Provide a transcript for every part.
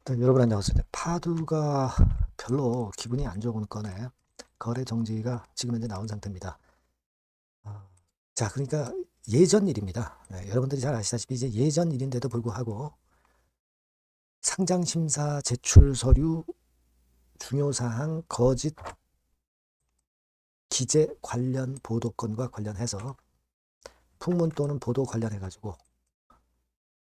네, 여러분 안녕하세요. 파두가 별로 기분이 안 좋은 건에 거래 정지가 지금 현재 나온 상태입니다. 아, 자, 그러니까 예전 일입니다. 네, 여러분들이 잘 아시다시피 이제 예전 일인데도 불구하고 상장 심사 제출 서류 중요 사항 거짓 기재 관련 보도건과 관련해서 풍문 또는 보도 관련해 가지고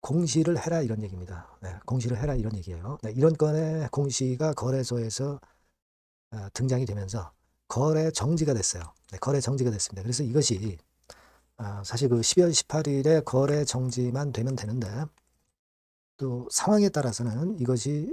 공시를 해라 이런 얘기입니다. 네, 공시를 해라 이런 얘기예요. 네, 이런 건의 공시가 거래소에서 등장이 되면서 거래 정지가 됐어요. 네, 거래 정지가 됐습니다. 그래서 이것이 사실 그 12월 18일에 거래 정지만 되면 되는데 또 상황에 따라서는 이것이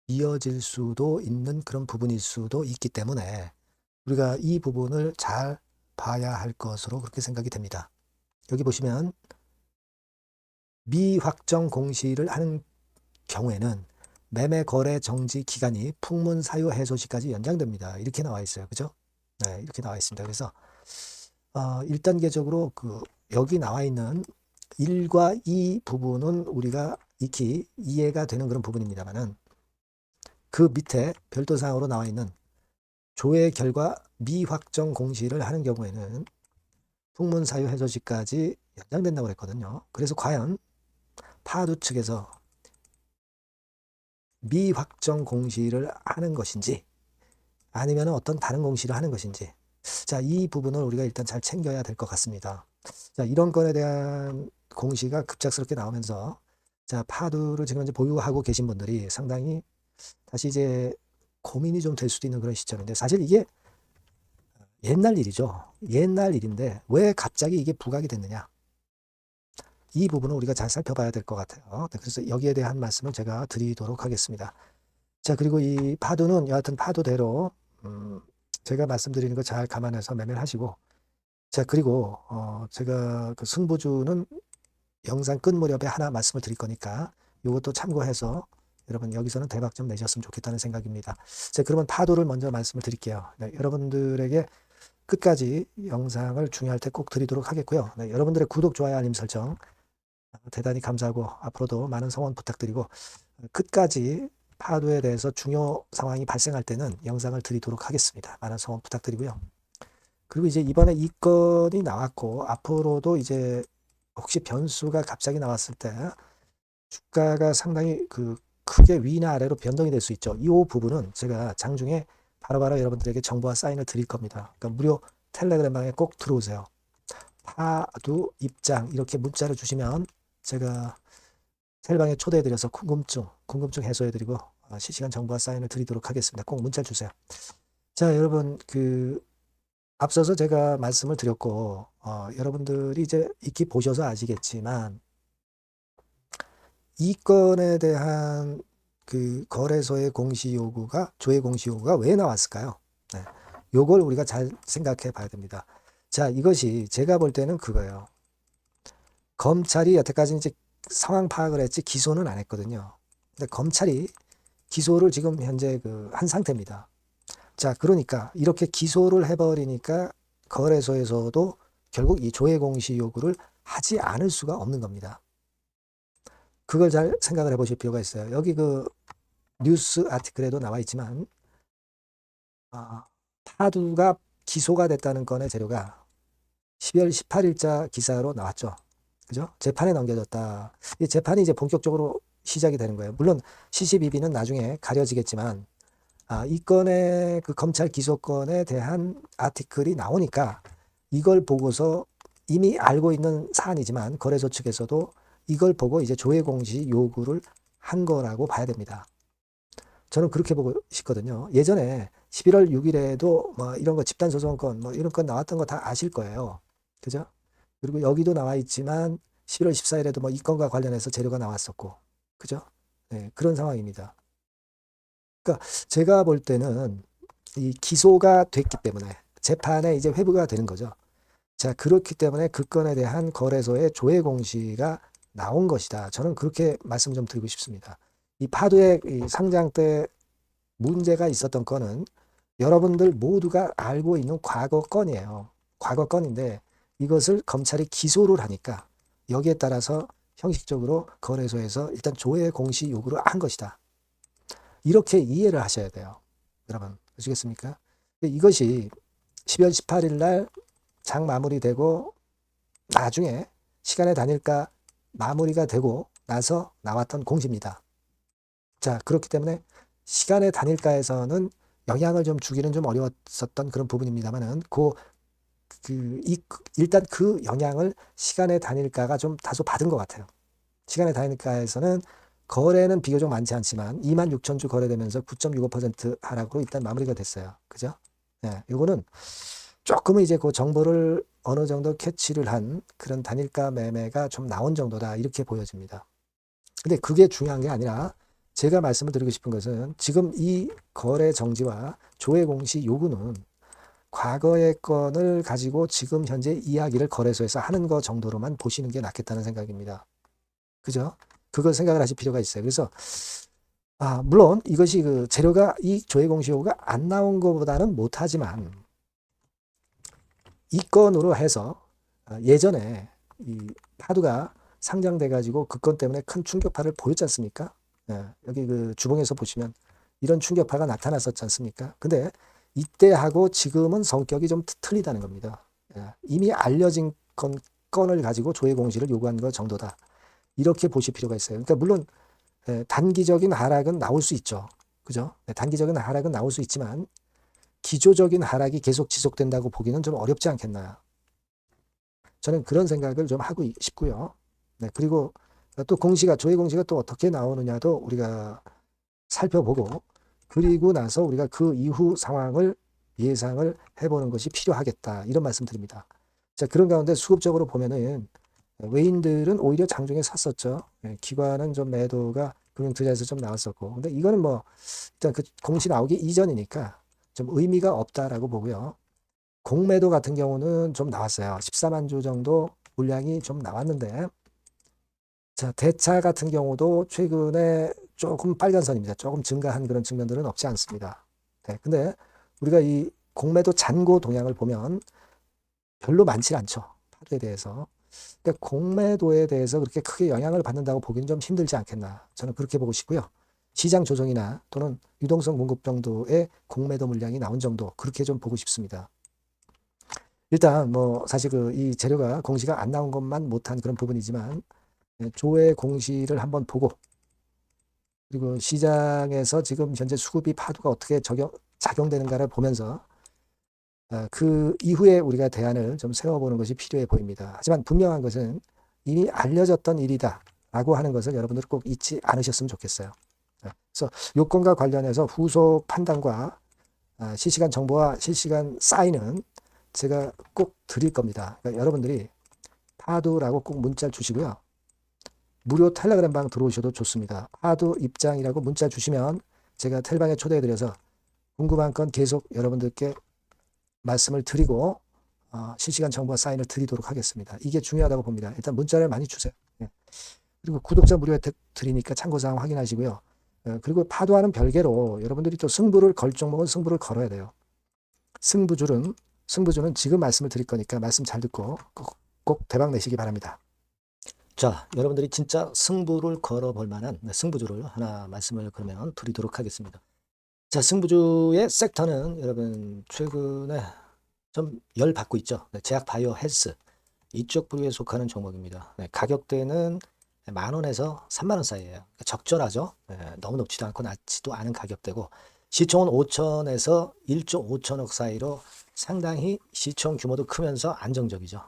이어질 수도 있는 그런 부분일 수도 있기 때문에 우리가 이 부분을 잘 봐야 할 것으로 그렇게 생각이 됩니다. 여기 보시면 미확정 공시를 하는 경우에는 매매 거래 정지 기간이 풍문 사유 해소 시까지 연장됩니다. 이렇게 나와 있어요. 그죠? 네, 이렇게 나와 있습니다. 그래서 1단계적으로 그 여기 나와 있는 1과 2 부분은 우리가 익히 이해가 되는 그런 부분입니다만은 그 밑에 별도 사항으로 나와 있는 조회 결과 미확정 공시를 하는 경우에는 풍문 사유 해소 시까지 연장된다고 그랬거든요. 그래서 과연 파두 측에서 미확정 공시를 하는 것인지 아니면 어떤 다른 공시를 하는 것인지 자, 이 부분을 우리가 일단 잘 챙겨야 될 것 같습니다. 자, 이런 건에 대한 공시가 급작스럽게 나오면서 자, 파두를 지금 이제 보유하고 계신 분들이 상당히 다시 이제 고민이 좀 될 수도 있는 그런 시점인데 사실 이게 옛날 일이죠. 옛날 일인데 왜 갑자기 이게 부각이 됐느냐. 이 부분을 우리가 잘 살펴봐야 될 것 같아요. 네, 그래서 여기에 대한 말씀을 제가 드리도록 하겠습니다. 자, 그리고 이 파도는 여하튼 파도대로 제가 말씀드리는 거 잘 감안해서 매매를 하시고 자, 그리고 제가 그 승부주는 영상 끝 무렵에 하나 말씀을 드릴 거니까 이것도 참고해서 여러분 여기서는 대박 좀 내셨으면 좋겠다는 생각입니다. 자, 그러면 파도를 먼저 말씀을 드릴게요. 네, 여러분들에게 끝까지 영상을 중요할 때 꼭 드리도록 하겠고요. 네, 여러분들의 구독, 좋아요, 알림 설정 대단히 감사하고 앞으로도 많은 성원 부탁드리고 끝까지 파도에 대해서 중요 상황이 발생할 때는 영상을 드리도록 하겠습니다. 많은 성원 부탁드리고요. 그리고 이제 이번에 이 건이 나왔고 앞으로도 이제 혹시 변수가 갑자기 나왔을 때 주가가 상당히 그 크게 위나 아래로 변동이 될 수 있죠. 이 부분은 제가 장중에 바로바로 여러분들에게 정보와 사인을 드릴 겁니다. 그러니까 무료 텔레그램방에 꼭 들어오세요. 파두 입장 이렇게 문자를 주시면 제가 텔방에 초대해드려서 궁금증 해소해드리고 실시간 정보와 사인을 드리도록 하겠습니다. 꼭 문자 주세요. 자, 여러분 그 앞서서 제가 말씀을 드렸고 여러분들이 이제 익히 보셔서 아시겠지만 이 건에 대한 그 거래소의 공시 요구가 조회 공시 요구가 왜 나왔을까요? 네. 요걸 우리가 잘 생각해 봐야 됩니다. 자, 이것이 제가 볼 때는 그거예요. 검찰이 여태까지 이제 상황 파악을 했지 기소는 안 했거든요. 근데 검찰이 기소를 지금 현재 그 한 상태입니다. 자, 그러니까 이렇게 기소를 해버리니까 거래소에서도 결국 이 조회 공시 요구를 하지 않을 수가 없는 겁니다. 그걸 잘 생각을 해보실 필요가 있어요. 여기 그 뉴스 아티클에도 나와 있지만 파두가 기소가 됐다는 건의 재료가 12월 18일자 기사로 나왔죠. 그죠? 재판에 넘겨졌다. 이 재판이 이제 본격적으로 시작이 되는 거예요. 물론 시시비비는 나중에 가려지겠지만 이 건의 그 검찰 기소권에 대한 아티클이 나오니까 이걸 보고서 이미 알고 있는 사안이지만 거래소 측에서도 이걸 보고 이제 조회 공시 요구를 한 거라고 봐야 됩니다. 저는 그렇게 보고 싶거든요. 예전에 11월 6일에도 뭐 이런 거 집단소송권 뭐 이런 건 나왔던 거 다 아실 거예요. 그죠? 그리고 여기도 나와 있지만 11월 14일에도 뭐 이 건과 관련해서 재료가 나왔었고. 그죠? 네, 그런 상황입니다. 그러니까 제가 볼 때는 이 기소가 됐기 때문에 재판에 이제 회부가 되는 거죠. 자, 그렇기 때문에 그 건에 대한 거래소의 조회 공시가 나온 것이다. 저는 그렇게 말씀 좀 드리고 싶습니다. 이 파도의 이 상장 때 문제가 있었던 건은 여러분들 모두가 알고 있는 과거 건이에요. 과거 건인데 이것을 검찰이 기소를 하니까 여기에 따라서 형식적으로 거래소에서 일단 조회 공시 요구를 한 것이다. 이렇게 이해를 하셔야 돼요. 여러분 아시겠습니까? 이것이 12월 18일 날 장 마무리되고 나중에 시간의 단일가 마무리가 되고 나서 나왔던 공시입니다. 자, 그렇기 때문에 시간의 단일가에서는 영향을 좀 주기는 좀 어려웠었던 그런 부분입니다만은 일단 그 영향을 시간의 단일가가 좀 다소 받은 것 같아요. 시간의 단일가에서는 거래는 비교적 많지 않지만 26,000주 거래되면서 9.65% 하락으로 일단 마무리가 됐어요. 그죠? 예, 요거는 조금은 이제 그 정보를 어느 정도 캐치를 한 그런 단일가 매매가 좀 나온 정도다 이렇게 보여집니다. 근데 그게 중요한 게 아니라 제가 말씀을 드리고 싶은 것은 지금 이 거래 정지와 조회 공시 요구는 과거의 건을 가지고 지금 현재 이야기를 거래소에서 하는 것 정도로만 보시는 게 낫겠다는 생각입니다. 그죠? 그걸 생각을 하실 필요가 있어요. 그래서 물론 이것이 그 재료가 이 조회 공시 요구가 안 나온 것보다는 못하지만 이 건으로 해서 예전에 이 파두가 상장돼 가지고 그 건 때문에 큰 충격파를 보였지 않습니까? 예, 여기 그 주봉에서 보시면 이런 충격파가 나타났었지 않습니까? 근데 이때하고 지금은 성격이 좀 틀리다는 겁니다. 예, 이미 알려진 건을 가지고 조회 공시를 요구한 것 정도다. 이렇게 보실 필요가 있어요. 그러니까 물론 단기적인 하락은 나올 수 있죠. 그죠? 단기적인 하락은 나올 수 있지만 기조적인 하락이 계속 지속된다고 보기는 좀 어렵지 않겠나. 저는 그런 생각을 좀 하고 싶고요. 네, 그리고 또 조회 공시가 또 어떻게 나오느냐도 우리가 살펴보고 그리고 나서 우리가 그 이후 상황을 예상을 해보는 것이 필요하겠다. 이런 말씀 드립니다. 자, 그런 가운데 수급적으로 보면은 외인들은 오히려 장중에 샀었죠. 기관은 좀 매도가 금융투자에서 좀 나왔었고. 근데 이거는 뭐 일단 그 공시 나오기 이전이니까 좀 의미가 없다라고 보고요. 공매도 같은 경우는 좀 나왔어요. 14만 주 정도 물량이 좀 나왔는데 자, 대차 같은 경우도 최근에 조금 빨간선입니다. 조금 증가한 그런 측면들은 없지 않습니다. 네, 근데 우리가 이 공매도 잔고 동향을 보면 별로 많지 않죠. 파도에 대해서. 그러니까 공매도에 대해서 그렇게 크게 영향을 받는다고 보기는 좀 힘들지 않겠나. 저는 그렇게 보고 싶고요. 시장 조정이나 또는 유동성 공급 정도의 공매도 물량이 나온 정도 그렇게 좀 보고 싶습니다. 일단 뭐 사실 이 재료가 공시가 안 나온 것만 못한 그런 부분이지만 조회 공시를 한번 보고 그리고 시장에서 지금 현재 수급이 파도가 어떻게 작용되는가를 보면서 그 이후에 우리가 대안을 좀 세워보는 것이 필요해 보입니다. 하지만 분명한 것은 이미 알려졌던 일이다 라고 하는 것을 여러분들 꼭 잊지 않으셨으면 좋겠어요. 그래서 요건과 관련해서 후속 판단과 실시간 정보와 실시간 사인은 제가 꼭 드릴 겁니다. 그러니까 여러분들이 파두라고 꼭 문자 주시고요. 무료 텔레그램 방 들어오셔도 좋습니다. 파두 입장이라고 문자 주시면 제가 텔방에 초대해드려서 궁금한 건 계속 여러분들께 말씀을 드리고 실시간 정보와 사인을 드리도록 하겠습니다. 이게 중요하다고 봅니다. 일단 문자를 많이 주세요. 예. 그리고 구독자 무료 혜택 드리니까 참고사항 확인하시고요. 그리고 파도와는 별개로 여러분들이 또 승부를 걸 종목은 승부를 걸어야 돼요. 승부주는 지금 말씀을 드릴 거니까 말씀 잘 듣고 꼭 대박 내시기 바랍니다. 자, 여러분들이 진짜 승부를 걸어볼 만한 승부주를 하나 말씀을 그러면 드리도록 하겠습니다. 자, 승부주의 섹터는 여러분 최근에 좀 열 받고 있죠. 제약 바이오 헬스 이쪽 부류에 속하는 종목입니다. 가격대는 10,000원에서 30,000원 사이에요. 적절하죠. 너무 높지도 않고 낮지도 않은 가격대고 시총은 5천에서 1조 5천억 사이로 상당히 시총 규모도 크면서 안정적이죠.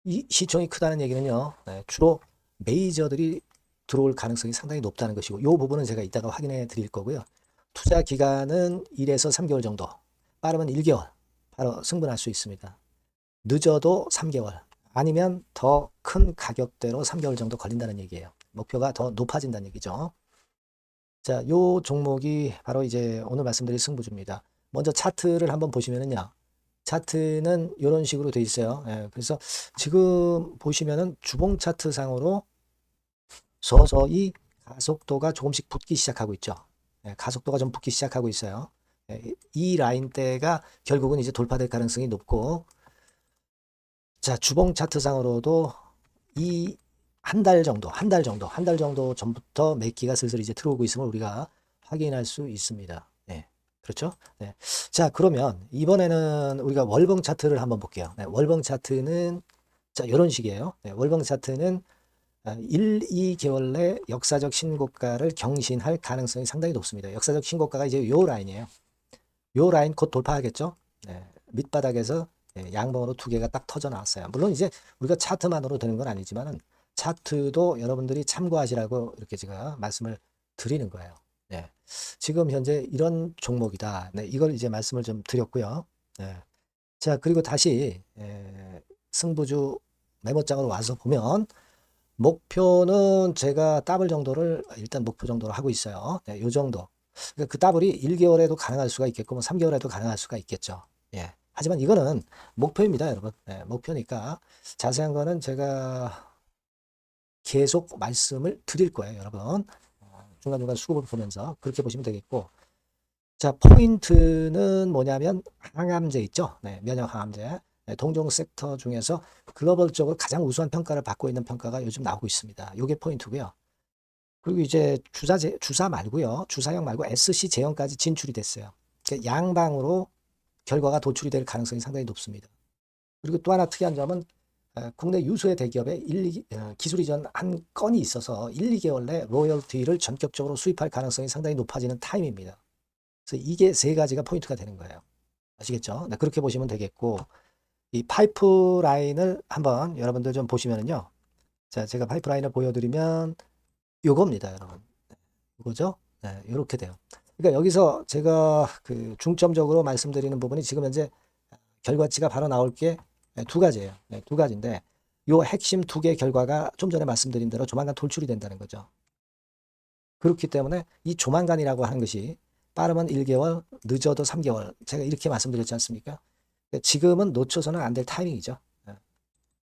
이 시총이 크다는 얘기는요. 주로 메이저들이 들어올 가능성이 상당히 높다는 것이고 이 부분은 제가 이따가 확인해 드릴 거고요. 투자 기간은 1에서 3개월 정도, 빠르면 1개월 바로 승분할 수 있습니다. 늦어도 3개월, 아니면 더 큰 가격대로 3개월 정도 걸린다는 얘기예요. 목표가 더 높아진다는 얘기죠. 자, 요 종목이 바로 이제 오늘 말씀드릴 승부주입니다. 먼저 차트를 한번 보시면은요. 차트는 이런 식으로 돼 있어요. 그래서 지금 보시면은 주봉 차트 상으로 서서히 가속도가 조금씩 붙기 시작하고 있죠. 가속도가 좀 붙기 시작하고 있어요. 이 라인대가 결국은 이제 돌파될 가능성이 높고, 자, 주봉 차트상으로도 이 한 달 정도 전부터 매기가 슬슬 이제 들어오고 있음을 우리가 확인할 수 있습니다. 네. 그렇죠? 네. 자, 그러면 이번에는 우리가 월봉 차트를 한번 볼게요. 네, 월봉 차트는 자, 이런 식이에요. 네, 월봉 차트는 1, 2개월 내 역사적 신고가를 경신할 가능성이 상당히 높습니다. 역사적 신고가가 이제 요 라인이에요. 요 라인 곧 돌파하겠죠? 네, 밑바닥에서 양봉으로 두 개가 딱 터져 나왔어요. 물론 이제 우리가 차트만으로 되는 건 아니지만은 차트도 여러분들이 참고하시라고 이렇게 제가 말씀을 드리는 거예요. 네. 지금 현재 이런 종목이다. 네, 이걸 이제 말씀을 좀 드렸고요. 네. 자, 그리고 다시 승부주 메모장으로 와서 보면 목표는 제가 더블 정도를 일단 목표 정도로 하고 있어요. 네, 요 정도. 그러니까 그 더블이 1개월에도 가능할 수가 있겠고 뭐 3개월에도 가능할 수가 있겠죠. 예. 하지만 이거는 목표입니다, 여러분. 예, 목표니까 자세한 거는 제가 계속 말씀을 드릴 거예요, 여러분. 중간중간 수급을 보면서 그렇게 보시면 되겠고. 자, 포인트는 뭐냐면 항암제 있죠. 네, 면역 항암제. 네, 동종 섹터 중에서 글로벌적으로 가장 우수한 평가를 받고 있는 평가가 요즘 나오고 있습니다. 요게 포인트고요. 그리고 이제 주사 말고요. 주사형 말고 SC 제형까지 진출이 됐어요. 그러니까 양방으로 결과가 도출이 될 가능성이 상당히 높습니다. 그리고 또 하나 특이한 점은 국내 유수의 대기업에 기술 이전 한 건이 있어서 1, 2개월 내 로열티를 전격적으로 수입할 가능성이 상당히 높아지는 타임입니다. 그래서 이게 세 가지가 포인트가 되는 거예요. 아시겠죠? 네, 그렇게 보시면 되겠고 이 파이프라인을 한번 여러분들 좀 보시면은요. 자, 제가 파이프라인을 보여드리면 요겁니다, 여러분. 이거죠? 네, 이렇게 돼요. 그러니까 여기서 제가 그 중점적으로 말씀드리는 부분이 지금 현재 결과치가 바로 나올 게 두 가지예요. 네, 두 가지인데 요 핵심 두 개 결과가 좀 전에 말씀드린 대로 조만간 돌출이 된다는 거죠. 그렇기 때문에 이 조만간이라고 하는 것이 빠르면 1개월, 늦어도 3개월. 제가 이렇게 말씀드렸지 않습니까? 지금은 놓쳐서는 안 될 타이밍이죠. 네.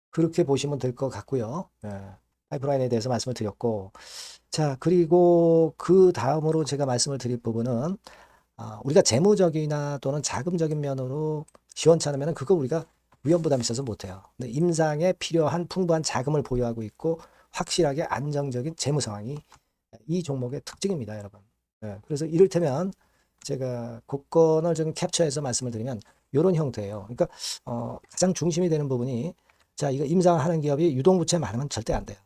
그렇게 보시면 될 것 같고요. 네. 파이프라인에 대해서 말씀을 드렸고 자, 그리고 그 다음으로 제가 말씀을 드릴 부분은 우리가 재무적이나 또는 자금적인 면으로 시원찮으면 그거 우리가 위험부담이 있어서 못해요. 근데 임상에 필요한 풍부한 자금을 보유하고 있고 확실하게 안정적인 재무 상황이 이 종목의 특징입니다, 여러분. 네, 그래서 이를테면 제가 곡선을 좀 캡처해서 말씀을 드리면 이런 형태예요. 그러니까 가장 중심이 되는 부분이 자, 이거 임상하는 기업이 유동부채 많으면 절대 안 돼요.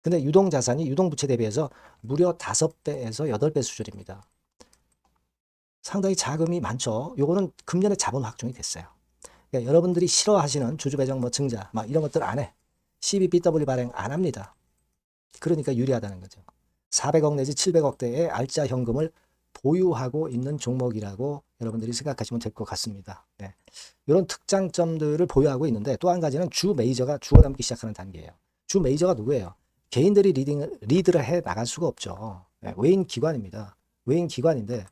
근데 유동자산이 유동부채 대비해서 무려 5배에서 8배 수준입니다. 상당히 자금이 많죠. 요거는 금년에 자본 확정이 됐어요. 그러니까 여러분들이 싫어하시는 주주배정 뭐 증자 막 이런 것들 안 해. CBBW 발행 안 합니다. 그러니까 유리하다는 거죠. 400억 내지 700억대의 알짜 현금을 보유하고 있는 종목이라고 여러분들이 생각하시면 될 것 같습니다. 네. 이런 특장점들을 보유하고 있는데 또 한 가지는 주 메이저가 주워 담기 시작하는 단계예요. 주 메이저가 누구예요? 개인들이 리드를 해 나갈 수가 없죠. 네. 외인 기관입니다. 외인 기관인데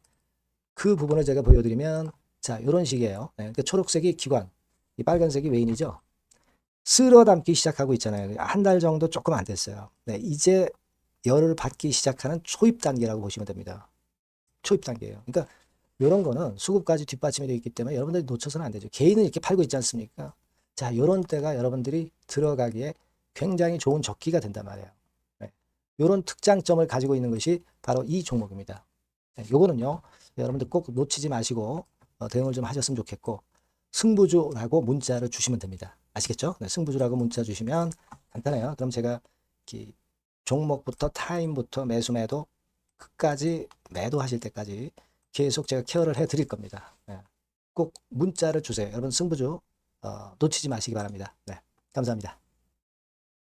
그 부분을 제가 보여드리면 자 이런 식이에요. 네. 그러니까 초록색이 기관, 이 빨간색이 외인이죠. 쓸어 담기 시작하고 있잖아요. 한 달 정도 조금 안 됐어요. 네. 이제 열을 받기 시작하는 초입 단계라고 보시면 됩니다. 초입 단계예요. 그러니까 이런 거는 수급까지 뒷받침이 되어 있기 때문에 여러분들이 놓쳐서는 안 되죠. 개인은 이렇게 팔고 있지 않습니까? 자, 이런 때가 여러분들이 들어가기에 굉장히 좋은 적기가 된단 말이에요. 네. 이런 특장점을 가지고 있는 것이 바로 이 종목입니다. 네, 요거는요, 여러분들 꼭 놓치지 마시고 대응을 좀 하셨으면 좋겠고 승부주라고 문자를 주시면 됩니다. 아시겠죠? 네, 승부주라고 문자 주시면 간단해요. 그럼 제가 종목부터 타임부터 매수 매도 끝까지 매도하실 때까지 계속 제가 케어를 해 드릴 겁니다. 네. 꼭 문자를 주세요. 여러분 승부주 놓치지 마시기 바랍니다. 네. 감사합니다.